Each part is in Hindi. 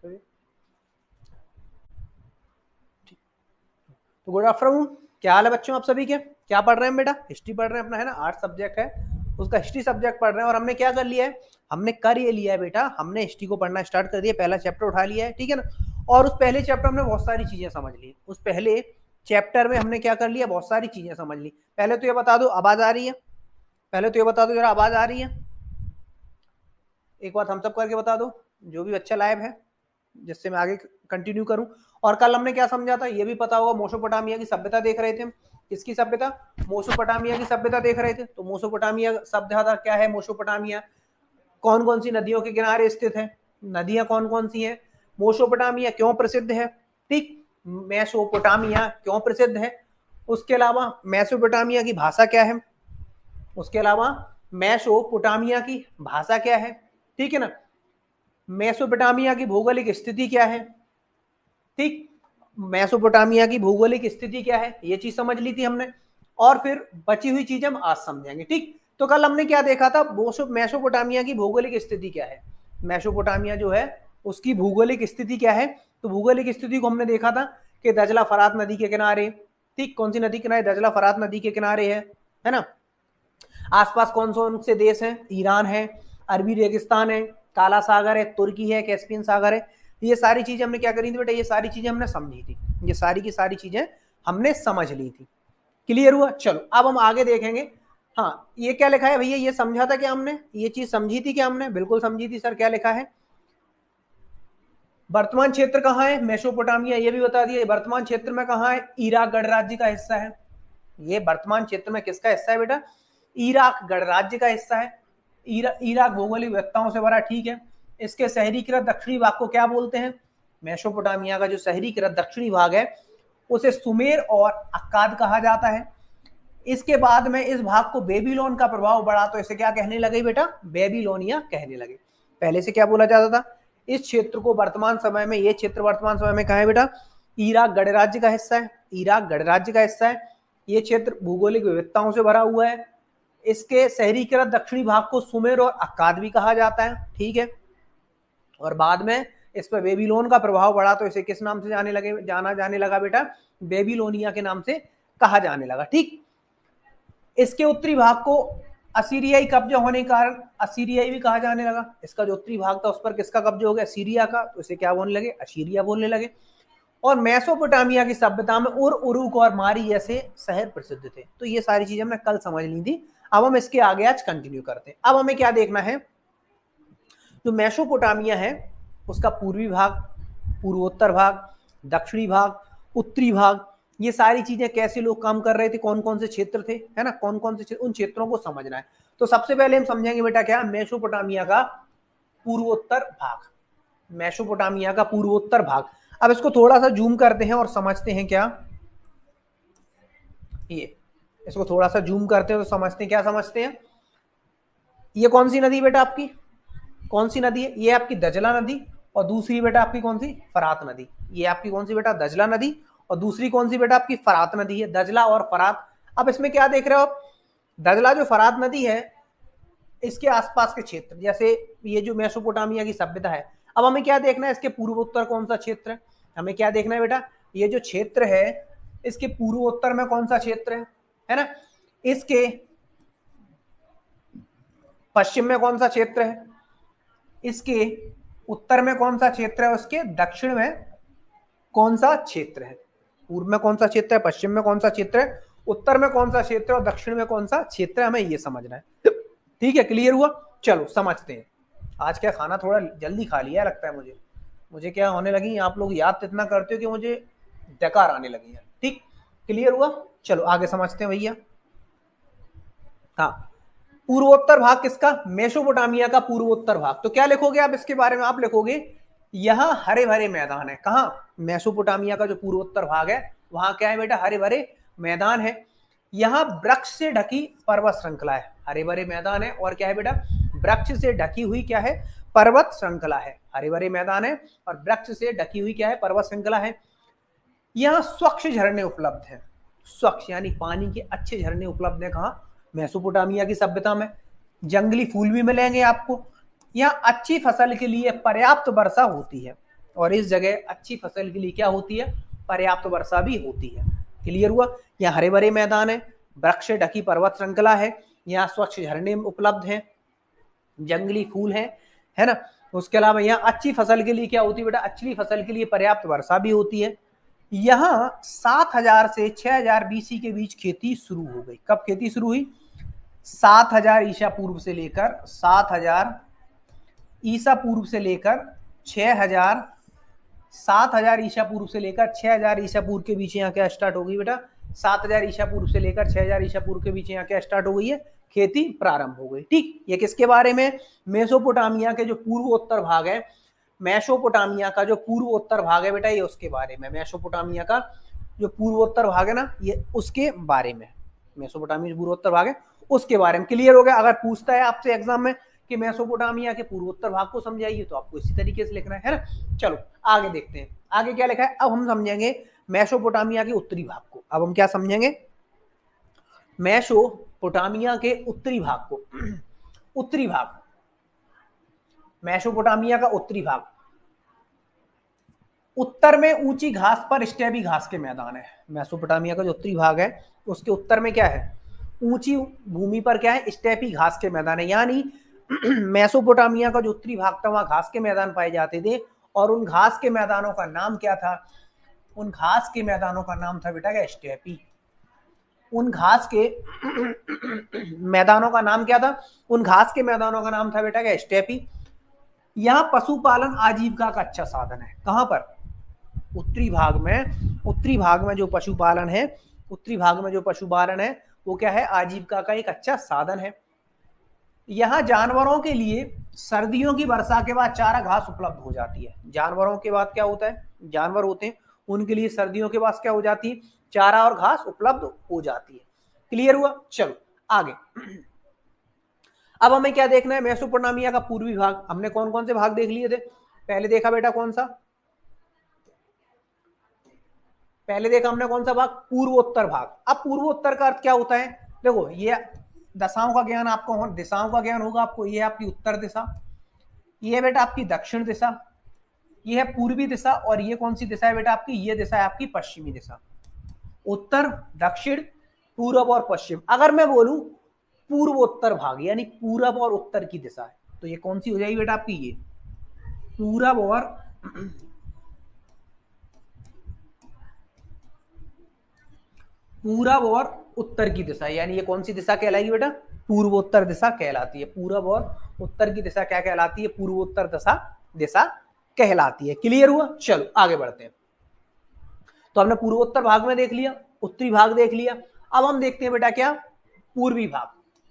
तो गुड आफ्टरनून, क्या हाल है बच्चों आप सभी के? क्या पढ़ रहे हैं बेटा? हिस्ट्री पढ़ रहे हैं अपना, है ना? आर्ट सब्जेक्ट है, उसका हिस्ट्री सब्जेक्ट पढ़ रहे हैं। और हमने क्या कर लिया है, हमने कर ये लिया है बेटा, हमने हिस्ट्री को पढ़ना स्टार्ट कर दिया, पहला चैप्टर उठा लिया है, ठीक है ना? और उस पहले चैप्टर में बहुत सारी चीजें समझ ली। उस पहले चैप्टर में हमने क्या कर लिया, बहुत सारी चीजें समझ ली। पहले तो ये बता दो आवाज आ रही है, पहले तो ये बता दो जरा आवाज आ रही है? एक बात हम सब करके बता दो, जो भी बच्चा लाइव है, जिससे मैं आगे कंटिन्यू करूं। और कल हमने क्या समझा था ये भी पता होगा, मेसोपोटामिया की सभ्यता देख रहे थे हम। किसकी सभ्यता? मेसोपोटामिया की सभ्यता देख रहे थे। तो मेसोपोटामिया सभ्यता क्या है? मेसोपोटामिया कौन कौन सी नदियों के किनारे स्थित है, नदियां कौन कौन सी हैं, मेसोपोटामिया क्यों प्रसिद्ध है, ठीक, मेसोपोटामिया क्यों प्रसिद्ध है। उसके अलावा मेसोपोटामिया की भाषा क्या है, उसके अलावा मेसोपोटामिया की भाषा क्या है, ठीक है ना? मेसोपोटामिया की भौगोलिक स्थिति क्या है, ठीक, मेसोपोटामिया की भौगोलिक स्थिति क्या है, ये चीज समझ ली थी हमने। और फिर बची हुई चीज हम आज समझेंगे, ठीक। तो कल हमने क्या देखा था, मेसोपोटामिया की भौगोलिक स्थिति क्या है, मेसोपोटामिया जो है उसकी भौगोलिक स्थिति क्या है। तो भौगोलिक स्थिति को हमने देखा था कि दजला फरात नदी के किनारे, ठीक, कौन सी नदी किनारे? दजला फरात नदी के किनारे है ना? आसपास कौन कौन से देश हैं? ईरान है, अरबी रेगिस्तान है, काला सागर है, तुर्की है, कैस्पियन सागर है। ये सारी चीजें हमने क्या करी थी बेटा, ये सारी चीजें हमने समझी थी, ये सारी की सारी चीजें हमने समझ ली थी। क्लियर हुआ? चलो अब हम आगे देखेंगे। हाँ, ये क्या लिखा है भैया, ये समझा था क्या हमने, ये चीज समझी थी क्या हमने? बिल्कुल समझी थी सर। क्या लिखा है? वर्तमान क्षेत्र कहाँ है? मेसोपोटामिया, ये भी बता दिया। वर्तमान क्षेत्र में कहाँ है? इराक गणराज्य का हिस्सा है। ये वर्तमान क्षेत्र में किसका हिस्सा है बेटा? इराक गणराज्य का हिस्सा है। इराक भौगोलिक विविधताओं से भरा, ठीक है। इसके शहरीकृत दक्षिणी भाग को क्या बोलते हैं? मेसोपोटामिया का जो शहरीकृत दक्षिणी भाग है उसे सुमेर और अक्काद कहा जाता है। इसके बाद में इस भाग को बेबीलोन का प्रभाव बढ़ा तो इसे क्या कहने लगे बेटा? बेबीलोनिया कहने लगे। पहले से क्या बोला जाता था? इस क्षेत्र को वर्तमान समय में, ये क्षेत्र वर्तमान समय में कहा है बेटा? इराक गणराज्य का हिस्सा है। इराक गणराज्य का हिस्सा है। ये क्षेत्र भौगोलिक विविधताओं से भरा हुआ है। इसके शहरीकृत दक्षिणी भाग को सुमेर और अक्काद भी कहा जाता है, ठीक है। और बाद में इस पर बेबीलोन का प्रभाव बढ़ा तो इसे किस नाम से जाना जाने लगा बेटा? बेबीलोनिया के नाम से कहा जाने लगा, ठीक। इसके उत्तरी भाग को असीरियाई कब्जा होने के कारण असीरियाई भी कहा जाने लगा। इसका जो उत्तरी भाग था उस पर किसका कब्जा हो गया? सीरिया का, तो इसे क्या बोलने लगे? असीरिया बोलने लगे। और मेसोपोटामिया की सभ्यता में उरुक और मारी जैसे शहर प्रसिद्ध थे। तो ये सारी चीजें हमने कल समझ ली थी। अब हम इसके आगे आज कंटिन्यू करते हैं। अब हमें क्या देखना है, जो मेसोपोटामिया है उसका पूर्वी भाग, पूर्वोत्तर भाग, दक्षिणी भाग, उत्तरी भाग, ये सारी चीजें कैसे लोग काम कर रहे थे, कौन कौन से क्षेत्र थे, है ना? कौन कौन से उन क्षेत्रों को समझना है। तो सबसे पहले हम समझेंगे बेटा क्या? मेसोपोटामिया का पूर्वोत्तर भाग, मेसोपोटामिया का पूर्वोत्तर भाग। अब इसको थोड़ा सा जूम करते हैं और समझते हैं क्या, ये इसको थोड़ा सा जूम करते हैं तो समझते हैं, क्या समझते हैं। ये कौन सी नदी बेटा आपकी, कौन सी नदी है? ये आपकी दजला नदी। और दूसरी बेटा आपकी कौन सी? फरात नदी। ये आपकी कौन सी बेटा? दजला नदी। और दूसरी कौन सी बेटा? आपकी फरात नदी है। दजला और फरात। अब इसमें क्या देख रहे हो आप? दजला जो फरात नदी है इसके आसपास के क्षेत्र, जैसे ये जो मेसोपोटामिया की सभ्यता है। अब हमें क्या देखना है, इसके पूर्वोत्तर कौन सा क्षेत्र है? हमें क्या देखना है बेटा? ये जो क्षेत्र है इसके पूर्वोत्तर में कौन सा क्षेत्र है ना? इसके पश्चिम में कौन सा क्षेत्र है? इसके उत्तर में कौन सा क्षेत्र है? उसके दक्षिण में कौन सा क्षेत्र है? पूर्व में कौन सा क्षेत्र है, पश्चिम में कौन सा क्षेत्र है, उत्तर में कौन सा क्षेत्र है और दक्षिण में कौन सा क्षेत्र है, हमें ये समझना है। ठीक है, क्लियर हुआ? चलो समझते हैं। आज क्या खाना थोड़ा जल्दी खा लिया लगता है मुझे। मुझे क्या होने लगी, आप लोग याद इतना करते हो कि मुझे डकार आने लगी है। ठीक, क्लियर हुआ? चलो आगे समझते हैं भैया। हाँ, पूर्वोत्तर भाग किसका? मेसोपोटामिया का पूर्वोत्तर भाग। तो क्या लिखोगे आप इसके बारे में? आप लिखोगे यहाँ हरे भरे मैदान है। कहाँ? मेसोपोटामिया का जो पूर्वोत्तर भाग है वहां क्या है बेटा? हरे भरे मैदान है। यहाँ वृक्ष से ढकी पर्वत श्रृंखला है। हरे भरे मैदान है और क्या है बेटा? वृक्ष से ढकी हुई क्या है? पर्वत श्रृंखला है। हरे भरे मैदान है और वृक्ष से ढकी हुई क्या है? पर्वत श्रृंखला है। यहाँ स्वच्छ झरने उपलब्ध है। स्वच्छ यानी पानी के अच्छे झरने उपलब्ध है। कहाँ? मेसोपोटामिया की सभ्यता में। जंगली फूल भी मिलेंगे आपको। यहाँ अच्छी फसल के लिए पर्याप्त वर्षा होती है। और इस जगह अच्छी फसल के लिए क्या होती है, पर्याप्त वर्षा भी होती है। क्लियर हुआ। यहाँ हरे भरे मैदान है, वृक्ष ढकी पर्वत श्रृंखला है, यहाँ स्वच्छ झरने उपलब्ध हैं, जंगली फूल है ना। उसके अलावा यहाँ अच्छी फसल के लिए क्या होती है बेटा, अच्छी फसल के लिए पर्याप्त वर्षा भी होती है। यहाँ 7000 से 6000 बीसी के बीच खेती शुरू हो गई। कब खेती शुरू हुई, 7000 ईसा पूर्व से लेकर 7000 ईसा पूर्व से लेकर 6000 7000 ईसा पूर्व से लेकर 6000 ईसा पूर्व के बीच यहाँ क्या स्टार्ट हो गई बेटा, 7000 ईसा पूर्व से लेकर 6000 ईसा पूर्व के बीच यहाँ क्या स्टार्ट हो गई है, खेती प्रारंभ हो गई। ठीक, ये किसके बारे में, मेसोपोटामिया के जो पूर्व उत्तर भाग है, मेसोपोटामिया का जो पूर्व उत्तर भाग है बेटा, ये उसके बारे में, मेसोपोटामिया का जो पूर्वोत्तर भाग है ना, ये उसके बारे में, मेसोपोटामिया पूर्वोत्तर भाग है उसके बारे में। क्लियर हो गया। अगर पूछता है आपसे एग्जाम में कि मेसोपोटामिया के पूर्वोत्तर भाग को समझाइए, तो आपको इसी तरीके से लिखना है ना। चलो आगे देखते हैं, आगे क्या लिखा है। अब हम समझेंगे मेसोपोटामिया के उत्तरी भाग को। अब हम क्या समझेंगे, मेसोपोटामिया के उत्तरी भाग को। उत्तरी भाग, मेसोपोटामिया का उत्तरी भाग, उत्तर में ऊंची घास पर स्टेपी घास के मैदान है। मेसोपोटामिया का जो उत्तरी भाग है उसके उत्तर में क्या है, ऊंची भूमि पर क्या है, स्टेपी घास के मैदान है। यानी मेसोपोटामिया का जो उत्तरी भाग था वहां घास के मैदान पाए जाते थे, और उन घास के मैदानों का नाम क्या था, उन घास के मैदानों का नाम था बेटा क्या, स्टेपी। उन घास के मैदानों का नाम क्या था, उन घास के मैदानों का नाम था बेटा क्या, स्टेपी। यहाँ पशुपालन आजीविका का अच्छा साधन है। कहां पर, उत्तरी भाग में। उत्तरी भाग में जो पशुपालन है, उत्तरी भाग में जो पशुपालन है वो क्या है, आजीविका का एक अच्छा साधन है। यहाँ जानवरों के लिए सर्दियों की वर्षा के बाद चारा घास उपलब्ध हो जाती है। जानवरों के बाद क्या होता है, जानवर होते हैं उनके लिए सर्दियों के बाद क्या हो जाती है, चारा और घास उपलब्ध हो जाती है। क्लियर हुआ। चलो आगे। अब हमें क्या देखना है, मेसोपोटामिया का पूर्वी भाग। हमने कौन कौन से भाग देख लिए थे, पहले देखा बेटा कौन सा, पहले देखा हमने कौन सा भाग, पूर्वोत्तर भाग। अब पूर्वोत्तर का अर्थ क्या होता है, देखो ये दशाओं का ज्ञान आपको हो, दिशाओं का ज्ञान होगा आपको। ये आपकी उत्तर दिशा, ये बेटा आपकी दक्षिण दिशा, ये है पूर्वी दिशा, और ये कौन सी दिशा है बेटा आपकी, ये दिशा है आपकी पश्चिमी दिशा। उत्तर, दक्षिण, पूर्व और पश्चिम। अगर मैं बोलूं पूर्वोत्तर भाग यानी पूरब और उत्तर की दिशा है, तो ये कौन सी हो जाएगी बेटा आपकी, ये पूरब और पूरब और उत्तर की दिशा, यानी ये कौन सी दिशा कहलाएगी बेटा, पूर्वोत्तर दिशा कहलाती है। पूरब और उत्तर की दिशा क्या कहलाती है, पूर्वोत्तर दिशा दिशा कहलाती है। क्लियर हुआ। चलो आगे बढ़ते हैं। तो हमने पूर्वोत्तर भाग में देख लिया, उत्तरी भाग देख लिया। अब हम देखते हैं बेटा क्या, पूर्वी भाग।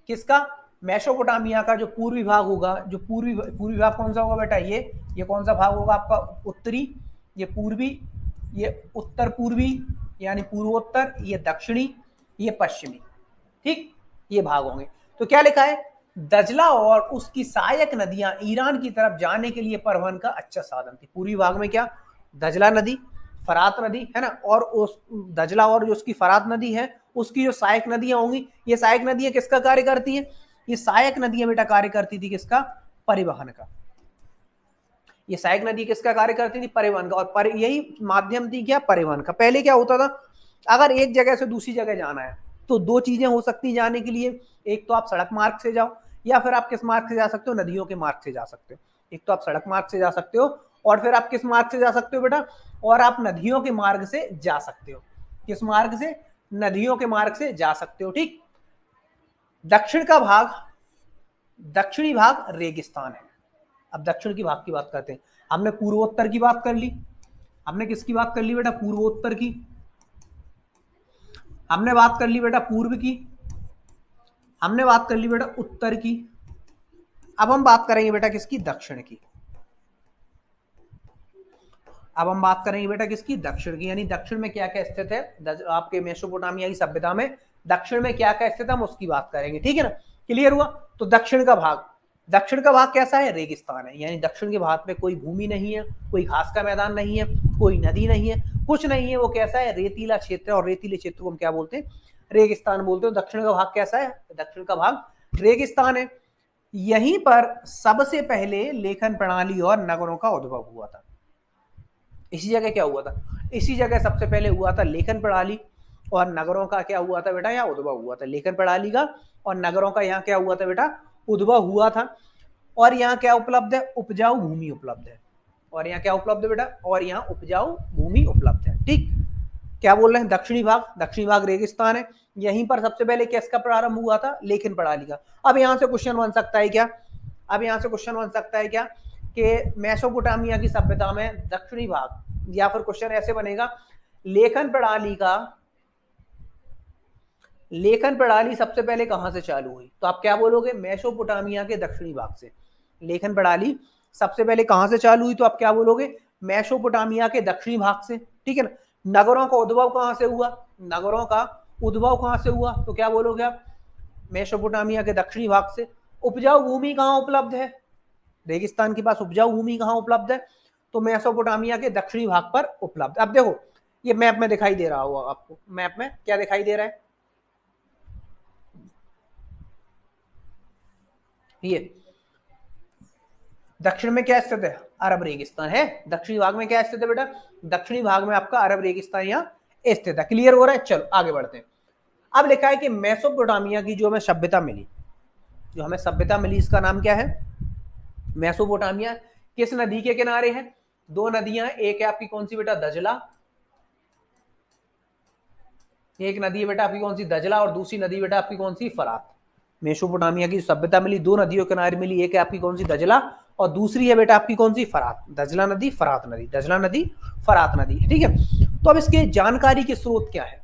किसका, मेसोपोटामिया का जो पूर्वी भाग होगा, जो पूर्वी भाग कौन सा होगा बेटा, ये कौन सा भाग होगा आपका, उत्तरी, ये पूर्वी, ये उत्तर पूर्वी यानी पूर्वोत्तर, ये दक्षिणी, ये पश्चिमी। ठीक, ये भाग होंगे। तो क्या लिखा है, दजला और उसकी सहायक नदियां ईरान की तरफ जाने के लिए परिवहन का अच्छा साधन थी। पूर्वी भाग में क्या, दजला नदी, फरात नदी है ना, और उस दजला और जो उसकी फरात नदी है उसकी जो सहायक नदियां होंगी, ये सहायक नदियां किसका कार्य करती है, ये सहायक नदियां बेटा कार्य करती थी किसका, परिवहन का। ये सहायक नदी किसका कार्य करती थी, परिवहन का। और यही माध्यम थी क्या, परिवहन का। पहले क्या होता था, अगर एक जगह से दूसरी जगह जाना है तो दो चीजें हो सकती जाने के लिए, एक तो आप सड़क मार्ग से जाओ, या फिर आप किस मार्ग से जा सकते हो, नदियों के मार्ग से जा सकते हो। एक तो आप सड़क मार्ग से जा सकते हो, और फिर आप किस मार्ग से जा सकते हो बेटा, और आप नदियों के मार्ग से जा सकते हो। किस मार्ग से, नदियों के मार्ग से जा सकते हो। ठीक, दक्षिण का भाग, दक्षिणी भाग रेगिस्तान है। अब दक्षिण की भाग की बात करते हैं। हमने पूर्वोत्तर की बात कर ली, हमने किसकी बात कर ली बेटा, पूर्वोत्तर की। हमने बात कर ली बेटा पूर्व की, हमने बात कर ली बेटा उत्तर की। अब हम बात करेंगे बेटा किसकी, दक्षिण की। अब हम बात करेंगे बेटा किसकी, दक्षिण की। यानी दक्षिण में क्या क्या स्थित है, आपके मेसोपोटामिया की सभ्यता में दक्षिण में क्या क्या स्थित है, हम उसकी बात करेंगे। ठीक है ना, क्लियर हुआ। तो दक्षिण का भाग, दक्षिण का भाग कैसा है, रेगिस्तान है। यानी दक्षिण के भाग में कोई भूमि नहीं है, कोई घास का मैदान नहीं है, कोई नदी नहीं है, कुछ नहीं है। वो कैसा है, रेतीला क्षेत्र, और रेतीले क्षेत्र को हम क्या बोलते हैं, रेगिस्तान बोलते हैं। दक्षिण का भाग कैसा है, दक्षिण का भाग रेगिस्तान है। यहीं पर सबसे पहले लेखन प्रणाली और नगरों का उद्भव हुआ था। इसी जगह क्या हुआ था, इसी जगह सबसे पहले हुआ था लेखन प्रणाली और नगरों का क्या हुआ था बेटा, यहाँ उद्भव हुआ था। लेखन प्रणाली का और नगरों का यहाँ क्या हुआ था बेटा, उद्भव हुआ था। और यहाँ क्या उपलब्ध है, उपजाऊ भूमि उपलब्ध है। और यहाँ क्या उपलब्ध है बेटा, और यहाँ उपजाऊ भूमि उपलब्ध है। ठीक, क्या बोल रहे हैं, दक्षिणी भाग रेगिस्तान है। यहीं पर सबसे पहले किसका प्रारंभ हुआ था, लेखन प्रणाली का। अब यहाँ से क्वेश्चन बन सकता है क्या, अब यहाँ से क्वेश्चन बन सकता है क्या कि मेसोपोटामिया की सभ्यता में दक्षिणी भाग, या फिर क्वेश्चन ऐसे बनेगा लेखन प्रणाली सबसे पहले कहां से चालू हुई, तो आप क्या बोलोगे, मेसोपोटामिया के दक्षिणी भाग से। लेखन प्रणाली सबसे पहले कहां से चालू हुई, तो आप क्या बोलोगे, मेसोपोटामिया के दक्षिणी भाग से। ठीक है ना। नगरों का उद्भव कहां से हुआ, नगरों का उद्भव कहां से हुआ, तो क्या बोलोगे आप, मेसोपोटामिया के दक्षिणी भाग से। उपजाऊ भूमि कहां उपलब्ध है, रेगिस्तान के पास उपजाऊ भूमि कहां उपलब्ध है, तो मेसोपोटामिया के दक्षिणी भाग पर उपलब्ध। अब देखो ये मैप में दिखाई दे रहा होगा आपको, मैप में क्या दिखाई दे रहा है, ये दक्षिण में क्या स्थित है, अरब रेगिस्तान है। दक्षिणी भाग में क्या स्थित है बेटा, दक्षिणी भाग में आपका अरब रेगिस्तान यहाँ स्थित है। क्लियर हो रहा है, चलो आगे बढ़ते हैं। अब लिखा है कि मेसोपोटामिया की जो हमें सभ्यता मिली, जो हमें सभ्यता मिली, इसका नाम क्या है, मेसोपोटामिया। किस नदी के किनारे है, दो नदियां, एक है आपकी कौन सी बेटा, दजला, एक नदी है बेटा आपकी कौन सी, दजला, और दूसरी नदी बेटा आपकी कौन सी, फरात। मेसोपोटामिया की सभ्यता मिली, दो नदियों के किनारे मिली, एक है आपकी कौन सी, दजला, और दूसरी है बेटा आपकी कौन सी, फरात। दजला नदी, फरात नदी, दजला नदी, फरात नदी। ठीक है, तो अब इसके जानकारी के स्रोत क्या है,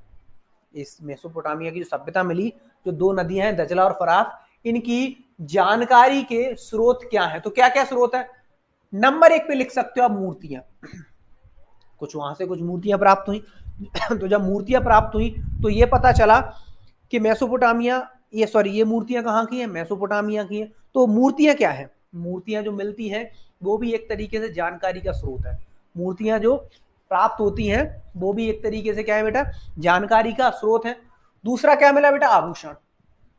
इस मेसोपोटामिया की जो सभ्यता मिली, जो दो नदियां हैं दजला और फरात, इनकी जानकारी के स्रोत क्या है, तो क्या क्या स्रोत है। नंबर एक पे लिख सकते हो आप मूर्तियां, कुछ वहां से कुछ मूर्तियां प्राप्त हुई। तो जब मूर्तियां प्राप्त हुई तो ये पता चला कि मेसोपोटामिया, ये मूर्तियां कहाँ की है, मेसोपोटामिया की है। तो मूर्तियां क्या है, मूर्तियां जो मिलती हैं वो भी एक तरीके से जानकारी का स्रोत है। मूर्तियां जो प्राप्त होती हैं वो भी एक तरीके से क्या है बेटा, जानकारी का स्रोत है। दूसरा क्या मिला बेटा, आभूषण।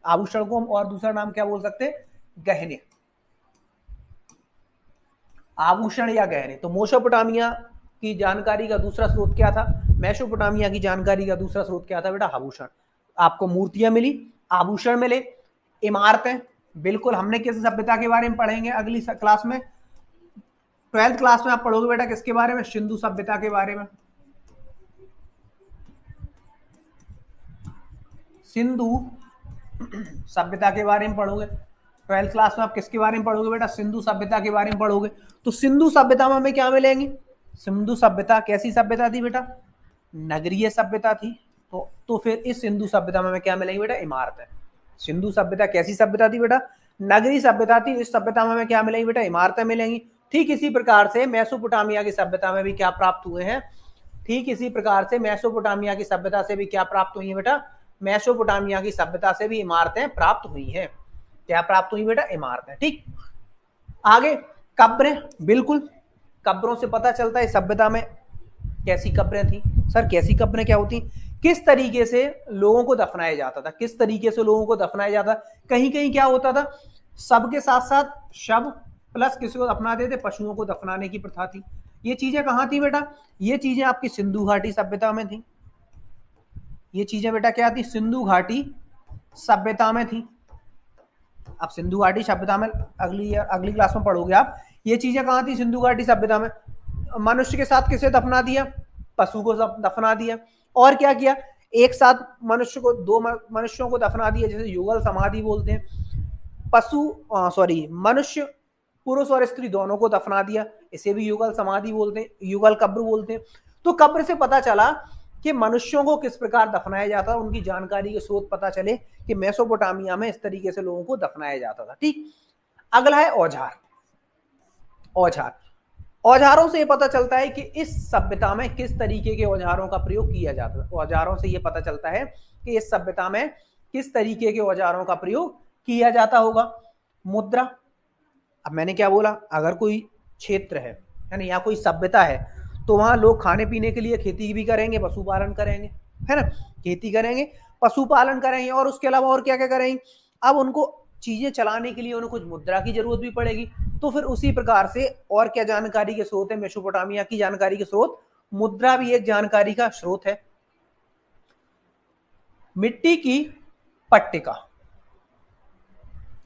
आभूषण को हम और दूसरा नाम क्या बोल सकते हैं, गहने, आभूषण या गहने। तो मेसोपोटामिया की जानकारी का दूसरा स्रोत क्या था, मेसोपोटामिया की जानकारी का दूसरा स्रोत क्या था बेटा, आभूषण। आपको मूर्तियां मिली, आभूषण मिले, इमारतें, बिल्कुल हमने किस सभ्यता के बारे में पढ़ेंगे अगली क्लास में, 12th क्लास में आप पढ़ोगे बेटा किसके बारे में, सिंधु सभ्यता के बारे में। सिंधु सभ्यता के बारे में पढ़ोगे 12th क्लास में। आप किसके बारे में पढ़ोगे बेटा, सिंधु सभ्यता के बारे में पढ़ोगे। तो सिंधु सभ्यता में हमें क्या मिलेंगे, सिंधु सभ्यता कैसी सभ्यता थी बेटा, नगरीय सभ्यता थी। तो फिर इस सिंधु सभ्यता में हमें क्या मिलेंगे बेटा, इमारत है। सिंधु सभ्यता कैसी सभ्यता थी बेटा, नगरीय सभ्यता थी। इस सभ्यता में हमें क्या मिलेंगी बेटा, इमारतें मिलेंगी। ठीक इसी प्रकार से मेसोपोटामिया की सभ्यता में भी क्या प्राप्त हुए हैं, ठीक इसी प्रकार से मेसोपोटामिया की सभ्यता से भी क्या प्राप्त हुई है बेटा, मेसोपोटामिया की सभ्यता से भी इमारतें प्राप्त हुई हैं। क्या प्राप्त हुई बेटा, इमारतें। ठीक, आगे कब्रें, बिल्कुल कब्रों से पता चलता है सभ्यता में कैसी कब्रें थी। सर कैसी कब्रें क्या होती, किस तरीके से लोगों को दफनाया जाता था, किस तरीके से लोगों को दफनाया जाता। कहीं कहीं क्या होता था, सबके साथ साथ शव प्लस किसी को दफनाते थे, पशुओं को दफनाने की प्रथा थी। ये चीजें कहां थी बेटा, ये चीजें आपकी सिंधु घाटी सभ्यता में थी। ये चीजें बेटा क्या थी, सिंधु घाटी सभ्यता में थी। अब सिंधु घाटी सभ्यता में अगली क्लास में पढ़ोगे आप। ये चीजें कहां थी, सिंधु घाटी सभ्यता में। मनुष्य के साथ किसे दफना दिया, पशु को दफना दिया। और क्या किया, एक साथ मनुष्य को, दो मनुष्यों को दफना दिया, जैसे युगल समाधि बोलते हैं। मनुष्य पुरुष और स्त्री दोनों को दफना दिया, इसे भी युगल समाधि बोलते हैं, युगल कब्र बोलते हैं। तो कब्र से पता चला कि मनुष्यों को किस प्रकार दफनाया जाता, उनकी जानकारी के स्रोत पता चले कि मेसोपोटामिया में इस तरीके से लोगों को दफनाया जाता था। ठीक, अगला है औजार। औजार, औजारों से ये पता चलता है कि इस सभ्यता में किस तरीके के औजारों का प्रयोग किया जाता है। औजारों से ये पता चलता है कि इस सभ्यता में किस तरीके के औजारों का प्रयोग किया जाता होगा। मुद्रा, अब मैंने क्या बोला, अगर कोई क्षेत्र है ना, या कोई सभ्यता है, तो वहां लोग खाने पीने के लिए खेती भी करेंगे, पशुपालन करेंगे, है ना, खेती करेंगे, पशुपालन करेंगे, और उसके अलावा और क्या क्या करेंगे। अब उनको चीजें चलाने के लिए उन्हें कुछ मुद्रा की जरूरत भी पड़ेगी। तो फिर उसी प्रकार से और क्या जानकारी के स्रोत है मेसोपोटामिया की जानकारी के स्रोत? मुद्रा भी एक जानकारी का स्रोत है। मिट्टी की पट्टिका,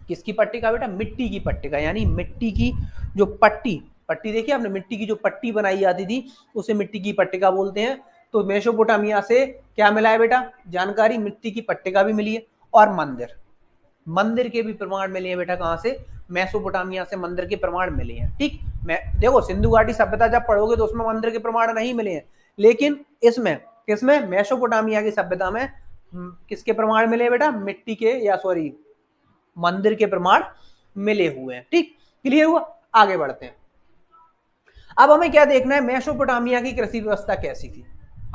किसकी पट्टिका बेटा? मिट्टी की पट्टिका, यानी मिट्टी की जो पट्टी, पट्टी देखिए आपने, मिट्टी की जो पट्टी बनाई जाती थी उसे मिट्टी की पट्टिका बोलते हैं। तो मेसोपोटामिया से क्या मिला है बेटा? जानकारी, मिट्टी की पट्टिका भी मिली है। और मंदिर, मंदिर के भी प्रमाण मिले हैं बेटा। कहां से? मेसोपोटामिया से मंदिर के प्रमाण मिले हैं। ठीक, मैं देखो सिंधु घाटी सभ्यता जब पढ़ोगे तो उसमें मंदिर के प्रमाण नहीं मिले हैं, लेकिन इसमें किसमें? मेसोपोटामिया की सभ्यता में किसके प्रमाण मिले बेटा? मिट्टी के, या सॉरी मंदिर के प्रमाण मिले हुए हैं। ठीक, क्लियर हुआ? आगे बढ़ते हैं। अब हमें क्या देखना है? मेसोपोटामिया की कृषि व्यवस्था कैसी थी?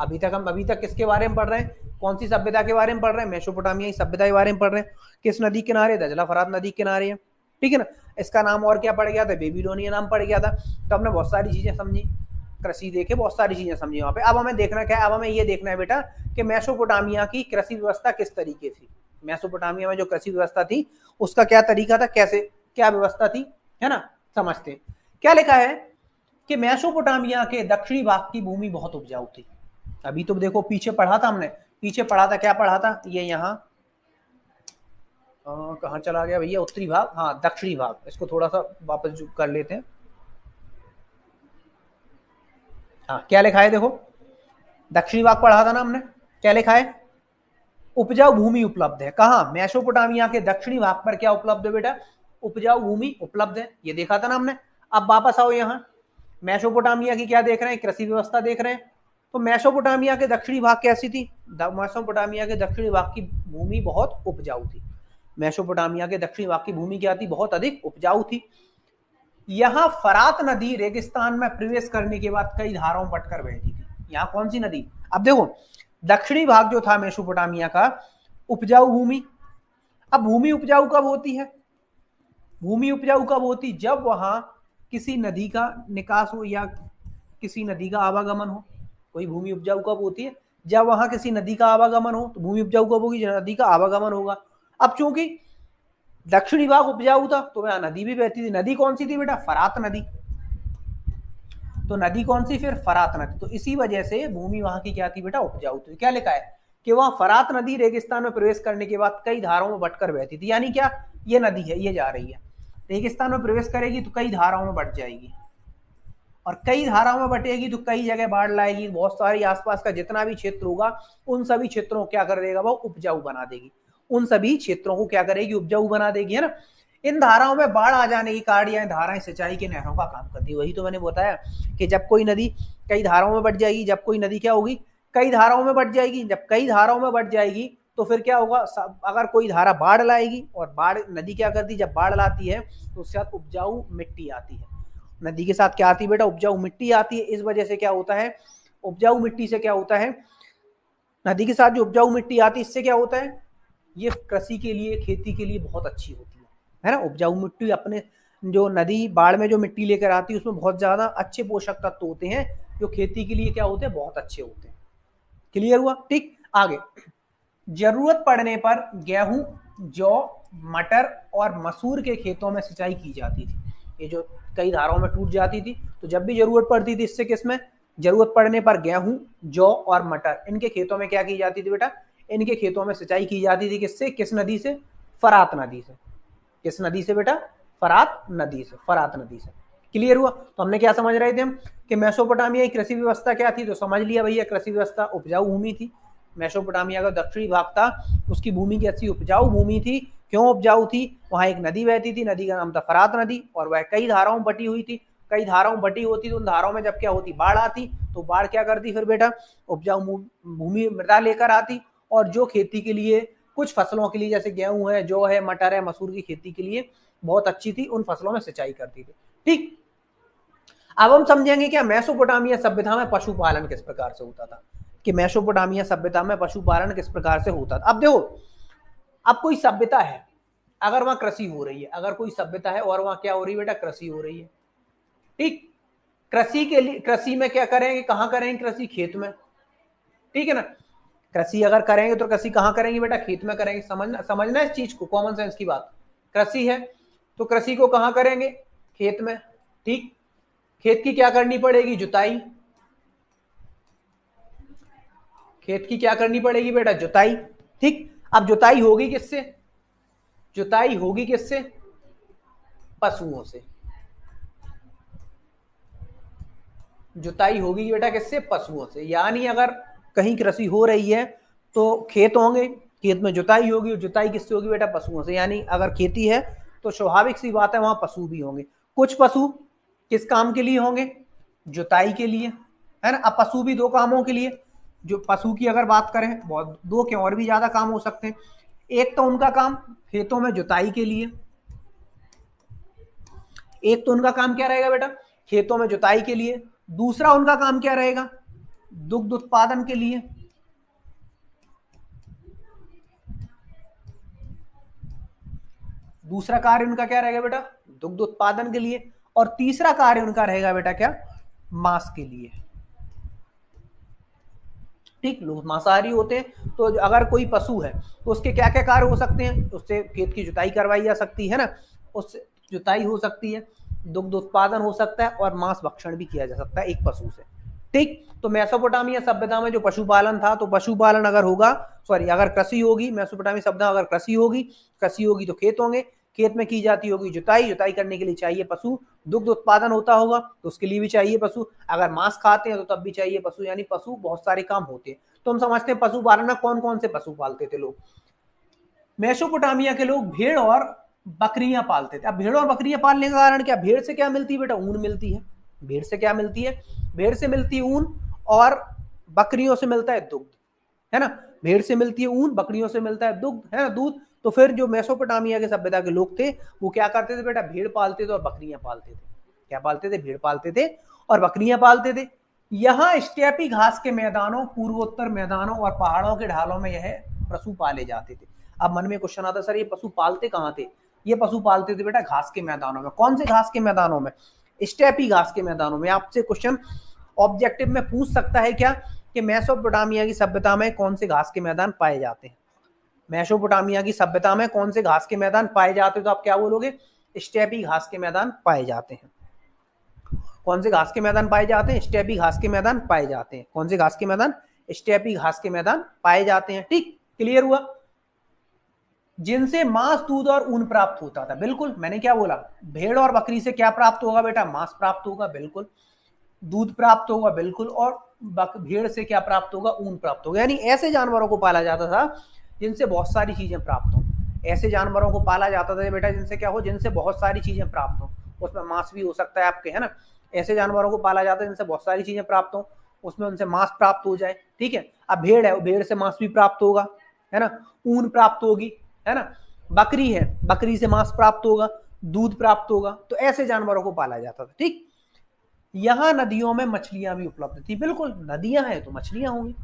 अभी तक किसके बारे में पढ़ रहे हैं? कौन सी सभ्यता के बारे में पढ़ रहे हैं? मेसोपोटामिया की सभ्यता के बारे में पढ़ रहे हैं। किस नदी किनारे? दजला फरात नदी किनारे है। ठीक है ना? इसका नाम और क्या पड़ गया था? बेबीलोनिया नाम पड़ गया था। तो हमने बहुत सारी चीजें समझी, कृषि देखे, बहुत सारी चीजें समझी वहां पे। अब हमें देखना क्या है? अब हमें ये देखना है बेटा कि मेसोपोटामिया की कृषि व्यवस्था किस तरीके थी। मेसोपोटामिया में जो कृषि व्यवस्था थी उसका क्या तरीका था, कैसे क्या व्यवस्था थी, है ना? समझते हैं। क्या लिखा है कि मेसोपोटामिया के दक्षिणी भाग की भूमि बहुत उपजाऊ थी। अभी तो देखो पीछे पढ़ा था हमने, पीछे पढ़ा था, क्या पढ़ा था? ये यहाँ कहाँ चला गया भैया? उत्तरी भाग, हाँ दक्षिणी भाग। इसको थोड़ा सा वापस कर लेते हैं। हाँ, क्या लिखा है देखो, दक्षिणी भाग पढ़ा था ना हमने। क्या लिखा है? उपजाऊ भूमि उपलब्ध है। कहाँ? मेसोपोटामिया के दक्षिणी भाग पर क्या उपलब्ध है बेटा? उपजाऊ भूमि उपलब्ध है, ये देखा था ना हमने। अब वापस आओ यहाँ, मेसोपोटामिया की क्या देख रहे हैं? कृषि व्यवस्था देख रहे हैं। तो मेसोपोटामिया के दक्षिणी भाग कैसी थी? मेसोपोटामिया के दक्षिणी भाग की भूमि बहुत उपजाऊ थी। मेसोपोटामिया के दक्षिणी भाग की भूमि क्या थी? बहुत अधिक उपजाऊ थी। यहाँ फरात नदी रेगिस्तान में प्रवेश करने के बाद कई धाराओं में बटकर बहती थी। यहाँ कौन सी नदी? अब देखो, दक्षिणी भाग जो था मेसोपोटामिया का, उपजाऊ भूमि। अब भूमि उपजाऊ कब होती है? भूमि उपजाऊ कब होती? जब वहां किसी नदी का निकास हो या किसी नदी का आवागमन हो। कोई भूमि उपजाऊ कब होती है? जब वहां किसी नदी का आवागमन हो। तो भूमि उपजाऊ कब होगी? जब नदी का आवागमन होगा। अब चूंकि दक्षिणी भाग उपजाऊ था तो वहां नदी भी बहती थी। नदी कौन सी थी बेटा? फरात नदी। तो नदी कौन सी? फिर फरात नदी। तो इसी वजह से भूमि वहां की क्या थी बेटा? उपजाऊ थी। क्या लिखा है कि वहां फरात नदी रेगिस्तान में प्रवेश करने के बाद कई धाराओं में बटकर बहती थी। यानी क्या? ये नदी है, ये जा रही है, रेगिस्तान में प्रवेश करेगी तो कई धाराओं में बट जाएगी, और कई धाराओं में बटेगी तो कई जगह बाढ़ लाएगी। बहुत सारी आसपास का जितना भी क्षेत्र होगा उन सभी क्षेत्रों को क्या कर देगा? वो उपजाऊ बना देगी। उन सभी क्षेत्रों को क्या करेगी? उपजाऊ बना देगी, है ना? इन धाराओं में बाढ़ आ जाने के कारण यह धाराएं सिंचाई के नहरों का काम करती है। वही तो मैंने बताया कि जब कोई नदी कई धाराओं में बट जाएगी, जब कोई नदी क्या होगी? कई धाराओं में बट जाएगी। जब कई धाराओं में बट जाएगी तो फिर क्या होगा? अगर कोई धारा बाढ़ लाएगी, और बाढ़ नदी क्या करती है? जब बाढ़ लाती है तो उसके साथ उपजाऊ मिट्टी आती है। नदी के साथ क्या आती है बेटा? उपजाऊ मिट्टी आती है। इस वजह से क्या होता है? उपजाऊ मिट्टी से क्या होता है? नदी के साथ जो उपजाऊ मिट्टी आती है इससे क्या होता है? ये कृषि के लिए, खेती के लिए बहुत अच्छी होती है ना? उपजाऊ मिट्टी अपने, जो नदी बाढ़ में जो मिट्टी लेकर आती है उसमें बहुत ज्यादा अच्छे पोषक तत्व होते हैं जो खेती के लिए क्या होते हैं? बहुत अच्छे होते हैं। क्लियर हुआ? ठीक, आगे। जरूरत पड़ने पर गेहूं, जौ, मटर और मसूर के खेतों में सिंचाई की जाती थी। ये जो कई धाराओं में टूट जाती थी तो जब भी जरूरत पड़ती थी, इससे किसमें? जरूरत पड़ने पर गेहूं, जौ और मटर, इनके खेतों में क्या की जाती थी बेटा? इनके खेतों में सिंचाई की जाती थी। किससे? किस नदी से? फरात नदी से। किस नदी से बेटा? फरात नदी से। फरात नदी से। क्लियर हुआ? तो हमने क्या समझ रहे थे हम कि मेसोपोटामिया की कृषि व्यवस्था क्या थी? तो समझ लिया भैया, कृषि व्यवस्था उपजाऊ भूमि थी। मेसोपोटामिया का दक्षिणी भाग था, उसकी भूमि की अच्छी उपजाऊ भूमि थी। क्यों उपजाऊ थी? वहां एक नदी बहती थी, नदी का नाम था फरात नदी, और वह कई धाराओं में बटी हुई थी। कई धाराओं में बटी होती तो उन धाराओं में जब क्या होती? बाढ़ आती। तो बाढ़ क्या करती फिर बेटा? उपजाऊ भूमि, मृदा लेकर आती, और जो खेती के लिए, कुछ फसलों के लिए, जैसे गेहूं है, जौ है, मटर है, मसूर की खेती के लिए बहुत अच्छी थी, उन फसलों में सिंचाई करती थी। ठीक, अब हम समझेंगे क्या मेसोपोटामिया सभ्यता में पशुपालन किस प्रकार से होता था, कि मेसोपोटामिया सभ्यता में पशुपालन किस प्रकार से होता था। अब देखो, अब कोई सभ्यता है, अगर वहां कृषि हो रही है, अगर कोई सभ्यता है और वहां क्या हो रही है बेटा? कृषि हो रही है। ठीक, कृषि के लिए, कृषि में क्या करेंगे? कहां करेंगे कृषि? खेत में। ठीक है ना? कृषि अगर करेंगे तो कृषि कहां करेंगे बेटा? खेत में करेंगे। समझना इस चीज को, कॉमन सेंस की बात। कृषि है तो कृषि को कहां करेंगे? खेत में, ठीक। खेत की क्या करनी पड़ेगी, जुताई। खेत की क्या करनी पड़ेगी बेटा, जुताई, ठीक। अब जुताई होगी किससे, जुताई होगी किससे, पशुओं से। जुताई होगी बेटा किससे, पशुओं से। यानी अगर कहीं कृषि हो रही है तो खेत होंगे, खेत में जुताई होगी, और जुताई किससे होगी बेटा, पशुओं से। यानी अगर खेती है तो स्वाभाविक सी बात है वहां पशु भी होंगे। कुछ पशु किस काम के लिए होंगे, जुताई के लिए, है ना। अब पशु भी दो कामों के लिए, जो पशु की अगर बात करें, बहुत दो के और भी ज्यादा काम हो सकते हैं। एक तो उनका काम खेतों में जुताई के लिए, एक तो उनका काम क्या रहेगा बेटा, खेतों में जुताई के लिए। दूसरा उनका काम क्या रहेगा, दुग्ध उत्पादन के लिए। दूसरा कार्य उनका क्या रहेगा बेटा, दुग्ध उत्पादन के लिए। और तीसरा कार्य उनका रहेगा बेटा क्या, मांस के लिए, ठीक। लोग मांसाहारी होते हैं, तो अगर कोई पशु है तो उसके क्या क्या कार्य हो सकते हैं, उससे खेत की जुताई करवाई जा सकती है ना, उससे जुताई हो सकती है, दुग्ध उत्पादन हो सकता है, और मांस भक्षण भी किया जा सकता है एक पशु से, ठीक। तो मेसोपोटामिया सभ्यता में जो पशुपालन था, तो पशुपालन अगर होगा, सॉरी अगर कृषि होगी, मेसोपोटामिया सभ्यता अगर कृषि होगी तो खेत होंगे, खेत में की जाती होगी जुताई, जुताई करने के लिए चाहिए पशु। दुग्ध उत्पादन होता होगा तो उसके लिए भी चाहिए पशु। अगर मांस खाते हैं तो तब भी चाहिए पशु। यानी पशु बहुत सारे काम होते हैं। तो हम समझते हैं पशुपालन में कौन कौन से पशु पालते थे लोग। मेसोपोटामिया के लोग भेड़ और बकरियां पालते थे। अब भेड़ और बकरियां पालने का कारण क्या, भेड़ से क्या मिलती है बेटा, ऊन मिलती है। भेड़ से क्या मिलती है, भेड़ से मिलती है ऊन, और बकरियों से मिलता है दुग्ध, है ना। भेड़ से मिलती है ऊन, बकरियों से मिलता है दुग्ध, है ना, दूध। तो फिर जो मेसोपोटामिया के सभ्यता के लोग थे वो क्या करते थे बेटा, भेड़ पालते थे और बकरियां पालते थे। क्या पालते थे, भेड़ पालते थे और बकरियां पालते थे। यहाँ स्टेपी घास के मैदानों, पूर्वोत्तर मैदानों और पहाड़ों के ढालों में यह पशु पाले जाते थे। अब मन में क्वेश्चन आता, सर ये पशु पालते कहाँ थे, ये पशु पालते थे बेटा घास के मैदानों में। कौन से घास के मैदानों में, स्टेपी घास के मैदानों में। आपसे क्वेश्चन ऑब्जेक्टिव में पूछ सकता है क्या, कि मेसोपोटामिया की सभ्यता में कौन से घास के मैदान पाए जाते हैं। मेसोपोटामिया की सभ्यता में कौन से घास के मैदान पाए जाते हैं, तो आप क्या बोलोगे, स्टेपी घास के मैदान पाए जाते हैं। कौन से घास के मैदान पाए जाते हैं, स्टेपी घास के मैदान पाए जाते हैं। कौन से घास के मैदान, स्टेपी घास के मैदान पाए जाते हैं, ठीक। क्लियर हुआ। जिनसे मांस, दूध और ऊन प्राप्त होता था। बिल्कुल, मैंने क्या बोला, भेड़ और बकरी से क्या प्राप्त होगा बेटा, मांस प्राप्त होगा, बिल्कुल। दूध प्राप्त होगा, बिल्कुल। और भेड़ से क्या प्राप्त होगा, ऊन प्राप्त होगा। यानी ऐसे जानवरों को पाला जाता था जिनसे बहुत सारी चीजें प्राप्त हो। ऐसे जानवरों को पाला जाता था बेटा जिनसे क्या हो, जिनसे बहुत सारी चीजें प्राप्त हो। उसमें मांस भी हो सकता है आपके, है ना। ऐसे जानवरों को पाला जाता है जिनसे बहुत सारी चीजें प्राप्त हो, उसमें उनसे मांस प्राप्त हो जाए, ठीक है। अब भेड़ है, भेड़ से मांस भी प्राप्त होगा, है ना, ऊन प्राप्त होगी, है ना। बकरी है, बकरी से मांस प्राप्त होगा, दूध प्राप्त होगा। तो ऐसे जानवरों को पाला जाता था, ठीक। यहां नदियों में मछलियां भी उपलब्ध थी। बिल्कुल, नदियां हैं तो मछलियां होंगी,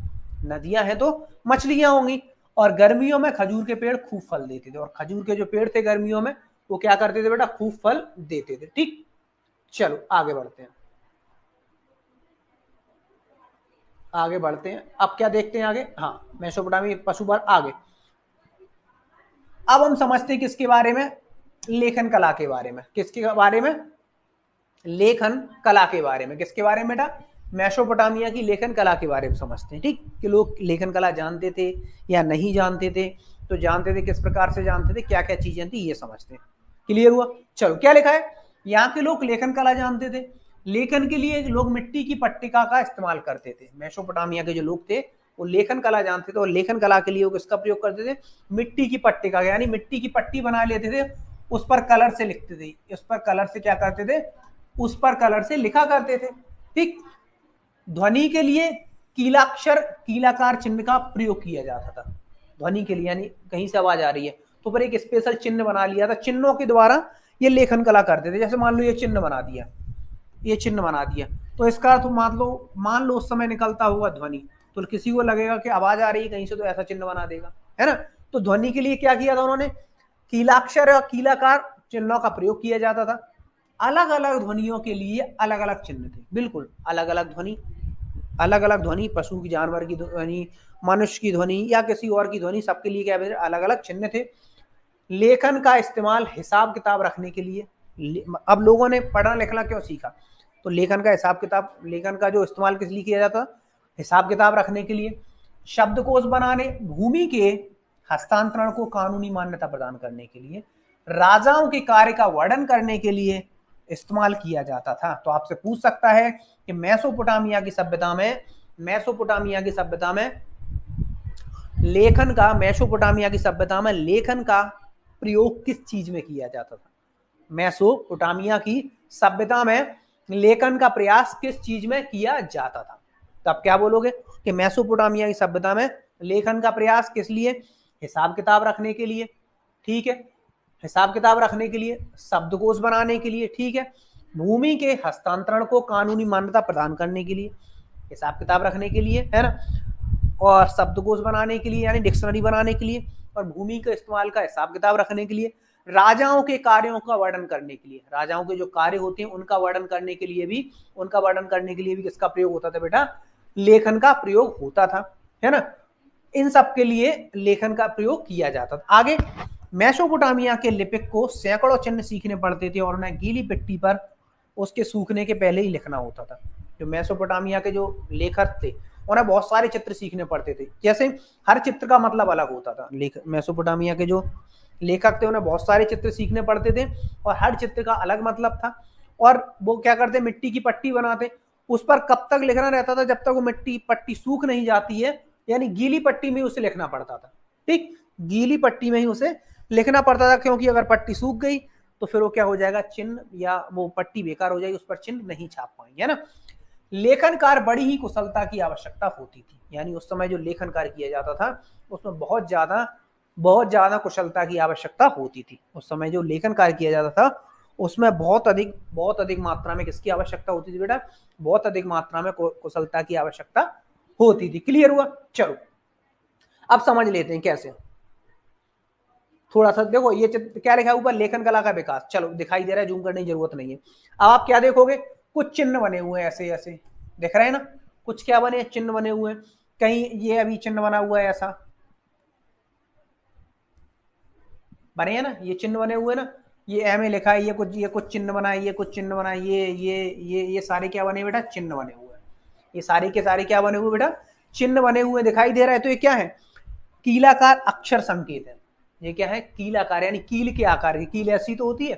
नदियां हैं तो मछलियां होंगी। और गर्मियों में खजूर के पेड़ खूब फल देते थे, और खजूर के जो पेड़ थे गर्मियों में वो क्या करते थे बेटा, खूब फल देते थे, ठीक। चलो आगे बढ़ते हैं, आगे बढ़ते हैं। अब क्या देखते हैं आगे, हाँ, मेसोपोटामिया पशुपालन आगे। अब हम समझते हैं किसके बारे में, लेखन कला के बारे में। किसके बारे में, लेखन कला के बारे में। किसके बारे में बेटा, मेसोपोटामिया की लेखन कला के बारे में समझते हैं, ठीक। कि लोग लेखन कला जानते थे या नहीं जानते थे, तो जानते थे किस प्रकार से जानते थे, क्या क्या चीजें थी, ये समझते हैं। क्लियर हुआ। चलो क्या लिखा है, यहाँ के लोग लेखन कला जानते थे। लेखन के लिए लोग मिट्टी की पट्टिका का इस्तेमाल करते थे। मेसोपोटामिया के जो लोग थे वो लेखन कला जानते थे, और लेखन कला के लिए वो किसका प्रयोग करते थे, मिट्टी की पट्टिका, यानी मिट्टी की पट्टी बना लेते थे, उस पर कलर से लिखते थे। उस पर कलर से क्या करते थे, उस पर कलर से लिखा करते थे, ठीक। ध्वनि के लिए कीलाक्षर, कीलाकार चिन्ह का प्रयोग किया जाता था ध्वनि के लिए। यानी कहीं से आवाज आ रही है तो पर एक स्पेशल चिन्ह बना लिया था, चिन्हों के द्वारा ये लेखन कला करते थे। जैसे मान लो ये चिन्ह बना दिया, ये चिन्ह बना दिया, तो इसका अर्थ मान लो उस समय निकलता होगा ध्वनि, तो किसी को लगेगा कि आवाज आ रही है कहीं से, तो ऐसा चिन्ह बना देगा, है ना। तो ध्वनि के लिए क्या किया था उन्होंने, कीलाक्षर और कीलाकार चिन्हों का प्रयोग किया जाता था। अलग अलग ध्वनियों के लिए अलग अलग चिन्ह थे, बिल्कुल अलग अलग ध्वनि, अलग अलग ध्वनि, पशु की, जानवर की ध्वनि, मनुष्य की ध्वनि या किसी और की ध्वनि, सबके लिए क्या अलग अलग चिन्ह थे। लेखन का इस्तेमाल हिसाब किताब रखने के लिए, अब लोगों ने पढ़ना लिखना क्यों सीखा? तो लेखन का हिसाब किताब, लेखन का जो इस्तेमाल किस लिए किया जाता? हिसाब किताब रखने के लिए, शब्दकोश बनाने, भूमि के हस्तांतरण को कानूनी मान्यता प्रदान करने के लिए, राजाओं के कार्य का वर्णन करने के लिए इस्तेमाल किया जाता था। तो आपसे पूछ सकता है कि मेसोपोटामिया की सभ्यता में, मेसोपोटामिया की सभ्यता में लेखन का, मेसोपोटामिया की सभ्यता में लेखन का प्रयोग किस चीज में किया जाता था? मेसोपोटामिया की सभ्यता में लेखन का प्रयास किस चीज में किया जाता था? तो आप क्या बोलोगे कि मेसोपोटामिया की सभ्यता में लेखन का प्रयास किस लिए? हिसाब किताब रखने के लिए, ठीक है, हिसाब किताब रखने के लिए, शब्दकोश बनाने के लिए, ठीक है, भूमि के हस्तांतरण को कानूनी मान्यता प्रदान करने के लिए, हिसाब किताब रखने के लिए, है ना, और शब्दकोश बनाने के लिए यानी डिक्शनरी बनाने के लिए, और भूमि के इस्तेमाल का हिसाब किताब रखने के लिए, राजाओं के कार्यों का वर्णन करने के लिए, राजाओं के जो कार्य होते हैं उनका वर्णन करने के लिए भी, उनका वर्णन करने के लिए भी किसका प्रयोग होता था बेटा? लेखन का प्रयोग होता था, है ना। इन सब के लिए लेखन का प्रयोग किया जाता था। आगे, मेसोपोटामिया के लिपिक को सैकड़ों चिन्ह सीखने पड़ते थे और उन्हें गीली पिट्टी पर उसके सूखने के पहले ही लिखना होता था। जो मेसोपोटामिया के जो लेखक थे उन्हें बहुत सारे चित्र सीखने पड़ते थे, जैसे हर चित्र का मतलब अलग होता था। मेसोपोटामिया के जो लेखक थे उन्हें बहुत सारे चित्र सीखने पड़ते थे और हर चित्र का अलग मतलब था। और वो क्या करते, मिट्टी की पट्टी बनाते, उस पर कब तक लिखना रहता था? जब तक वो मिट्टी पट्टी सूख नहीं जाती है, यानी गीली पट्टी में उसे लिखना पड़ता था। ठीक, गीली पट्टी में ही उसे लिखना पड़ता था, क्योंकि अगर पट्टी सूख गई तो फिर वो क्या हो जाएगा, चिन्ह या वो पट्टी बेकार हो जाएगी, उस पर चिन्ह नहीं छाप पाएंगे, है ना। लेखनकार बड़ी ही कुशलता की आवश्यकता होती थी, यानी उस समय जो लेखन कार्य किया जाता था उसमें बहुत ज्यादा कुशलता की आवश्यकता होती थी। उस समय जो लेखन कार्य किया जाता था उसमें बहुत अधिक मात्रा में किसकी आवश्यकता होती थी बेटा? बहुत अधिक मात्रा में कुशलता की आवश्यकता होती थी। क्लियर हुआ? चलो अब समझ लेते हैं कैसे। थोड़ा सा देखो, ये क्या लिखा है ऊपर? लेखन कला का विकास। चलो दिखाई दे रहा है, जूम करने की जरूरत नहीं है। अब आप क्या देखोगे? कुछ चिन्ह बने हुए हैं ऐसे ऐसे, दिख रहे हैं ना? कुछ क्या बने? चिन्ह बने हुए हैं। कहीं ये अभी चिन्ह बना हुआ है ऐसा, बने हैं ना, ये चिन्ह बने हुए ना, ये ए में लिखा है, ये कुछ चिन्ह बना है, ये कुछ चिन्ह बना है, ये सारे क्या बने बेटा? चिन्ह बने हुए हैं। ये सारे के सारे क्या बने हुए बेटा? चिन्ह बने हुए दिखाई दे रहा है। तो ये क्या है? कीलाकार अक्षर संकेत है। ये क्या है? कीलाकार, यानी कील के आकार की। कील ऐसी तो होती है,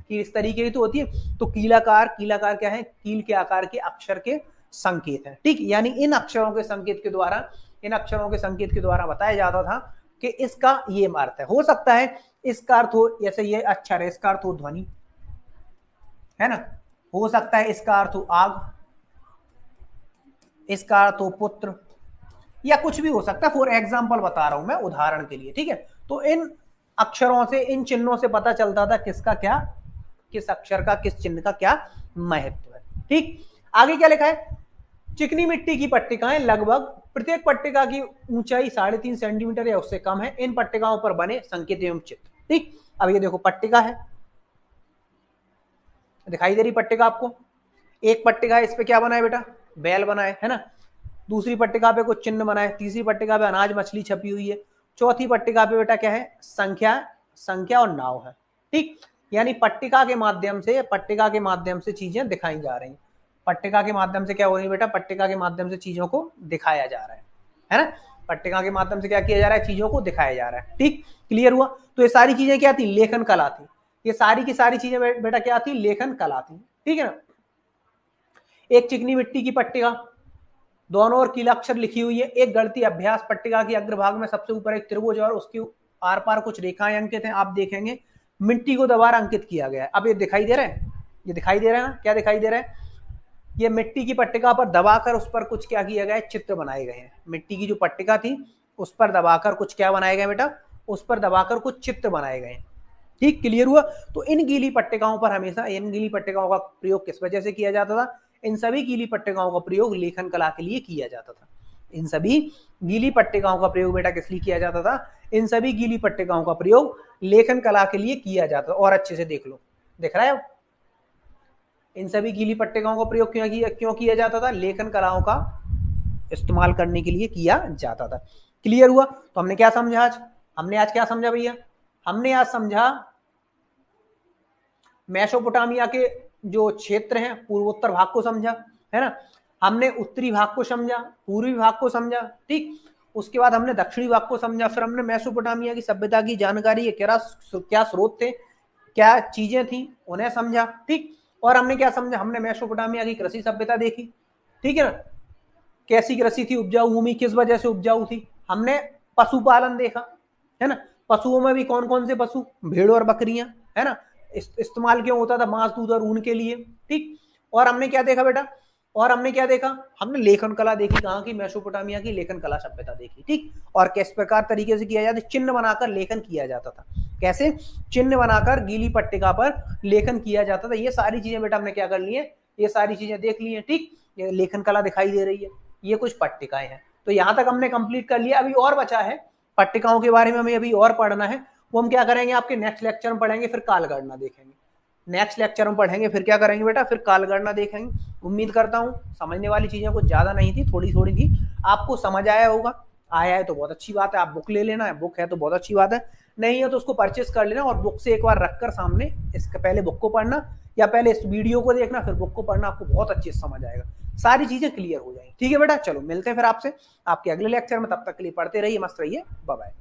कील इस तरीके की तो होती है। तो कीलाकार, कीलाकार क्या है? कील के आकार के अक्षर के संकेत है। ठीक, यानी इन अक्षरों के संकेत के द्वारा, इन अक्षरों के संकेत के द्वारा बताया जाता था कि इसका ये अर्थ है। हो सकता है इसका अर्थ हो, जैसे ये अक्षर है, इसका अर्थ हो ध्वनि, है ना। हो सकता है इसका अर्थ हो आग, इसका अर्थ हो पुत्र, या कुछ भी हो सकता है। फॉर एग्जाम्पल बता रहा हूं मैं, उदाहरण के लिए, ठीक है। तो इन अक्षरों से, इन चिन्हों से पता चलता था किसका क्या, किस अक्षर का, किस चिन्ह का क्या महत्व है। ठीक, आगे क्या लिखा है? चिकनी मिट्टी की पट्टिकाएं लगभग प्रत्येक पट्टिका की ऊंचाई 3.5 सेंटीमीटर या उससे कम है। इन पट्टिकाओं पर बने संकेत एवं चित्र। ठीक, अब ये देखो पट्टिका है, दिखाई दे रही पट्टिका आपको? एक पट्टिका है, इस पे क्या बना है बेटा? बैल बना है ना। दूसरी पट्टिका पे कुछ चिन्ह बना है, तीसरी पट्टिका पे अनाज मछली छपी हुई है, चौथी पट्टिका पे बेटा क्या है? संख्या, संख्या और नाव है। ठीक, यानी पट्टिका के माध्यम से, पट्टिका के माध्यम से चीजें दिखाई जा रही हैं। पट्टिका के माध्यम से क्या हो रही है बेटा? पट्टिका के माध्यम से चीजों को दिखाया जा रहा है ना। पट्टिका के माध्यम से क्या किया जा रहा है? चीजों को दिखाया जा रहा है। ठीक, क्लियर हुआ? तो ये सारी चीजें क्या थी? लेखन कला थी। ये सारी की सारी चीजें बेटा क्या थी? लेखन कला थी। ठीक है ना। एक चिकनी मिट्टी की पट्टिका, दोनों ओर कीलाक्षर लिखी हुई है। एक गणितीय अभ्यास, पट्टिका की अग्रभाग में सबसे ऊपर एक त्रिभुज और उसके आर पार कुछ रेखाएं अंकित हैं। आप देखेंगे मिट्टी को दोबारा अंकित किया गया है। अब ये दिखाई दे रहा है? ये दिखाई दे रहा है ना? क्या दिखाई दे रहा है? ये मिट्टी की पट्टिका पर दबाकर उस पर कुछ क्या किया गया है? चित्र बनाए गए हैं। मिट्टी की जो पट्टिका थी उस पर दबाकर कुछ क्या बनाए गए बेटा? उस पर दबाकर कुछ चित्र बनाए गए। ठीक, क्लियर हुआ? तो इन गीली पट्टिकाओं पर हमेशा, इन गीली पट्टिकाओं का प्रयोग किस वजह से किया जाता था? इन सभी गीली पट्टिकाओं का प्रयोग लेखन कला के लिए किया जाता था। इन सभी गीली पट्टिकाओं का प्रयोग बेटा किस लिए किया जाता था? इन सभी गीली पट्टिकाओं का प्रयोग लेखन कला के लिए किया जाता था। और अच्छे से देख लो, दिख रहा है? इन सभी गीली पट्टिकाओं का प्रयोग क्यों किया जाता था? लेखन कलाओं का इस्तेमाल करने के लिए किया जाता था। क्लियर हुआ? तो हमने क्या समझा आज? हमने आज क्या समझा भैया? हमने आज समझा मेसोपोटामिया के जो क्षेत्र हैं पूर्वोत्तर भाग को समझा, है ना, हमने उत्तरी भाग को समझा, पूर्वी भाग को समझा, ठीक, उसके बाद हमने दक्षिणी भाग को समझा, फिर हमने मेसोपोटामिया की सभ्यता की जानकारी, क्या स्रोत थे, क्या चीजें थी, उन्हें समझा, ठीक, और हमने क्या समझा, हमने मेसोपोटामिया की कृषि सभ्यता देखी, ठीक है ना, कैसी कृषि थी, उपजाऊ भूमि किस वजह से उपजाऊ थी, हमने पशुपालन देखा, है ना, पशुओं में भी कौन कौन से पशु, भेड़ और बकरियां, है ना, इस्तेमाल क्यों होता था, मांस दूध और ऊन के लिए, ठीक, और हमने क्या देखा बेटा, और हमने क्या देखा, हमने लेखन कला देखी, कहाँ की, मेसोपोटामिया की लेखन कला सभ्यता देखी, ठीक, और किस प्रकार तरीके से किया जाता, चिन्ह बनाकर लेखन किया जाता था, कैसे, चिन्ह बनाकर गीली पट्टिका पर लेखन किया जाता था, ये सारी चीजें बेटा हमने क्या कर ली है, ये सारी चीजें देख ली है, ठीक, ये लेखन कला दिखाई दे रही है, ये कुछ पट्टिकाएं हैं, तो यहां तक हमने कंप्लीट कर लिया, अभी और बचा है पट्टिकाओं के बारे में हमें अभी और पढ़ना है, वो हम क्या करेंगे आपके नेक्स्ट लेक्चर में पढ़ेंगे, फिर कालगणना देखेंगे, नेक्स्ट लेक्चर में पढ़ेंगे, फिर क्या करेंगे बेटा, फिर कालगणना देखेंगे। उम्मीद करता हूँ समझने वाली चीजें कुछ ज्यादा नहीं थी, थोड़ी थोड़ी थी, आपको समझ आया होगा, आया है तो बहुत अच्छी बात है, आप बुक ले लेना है, बुक है तो बहुत अच्छी बात है, नहीं है तो उसको परचेस कर लेना, और बुक से एक बार रखकर सामने, इसके पहले बुक को पढ़ना या पहले इस वीडियो को देखना फिर बुक को पढ़ना, आपको बहुत अच्छे से समझ आएगा, सारी चीजें क्लियर हो जाएंगी, ठीक है बेटा, चलो मिलते हैं फिर आपसे आपके अगले लेक्चर में, तब तक के लिए पढ़ते रहिए, मस्त रहिए, बाय बाय।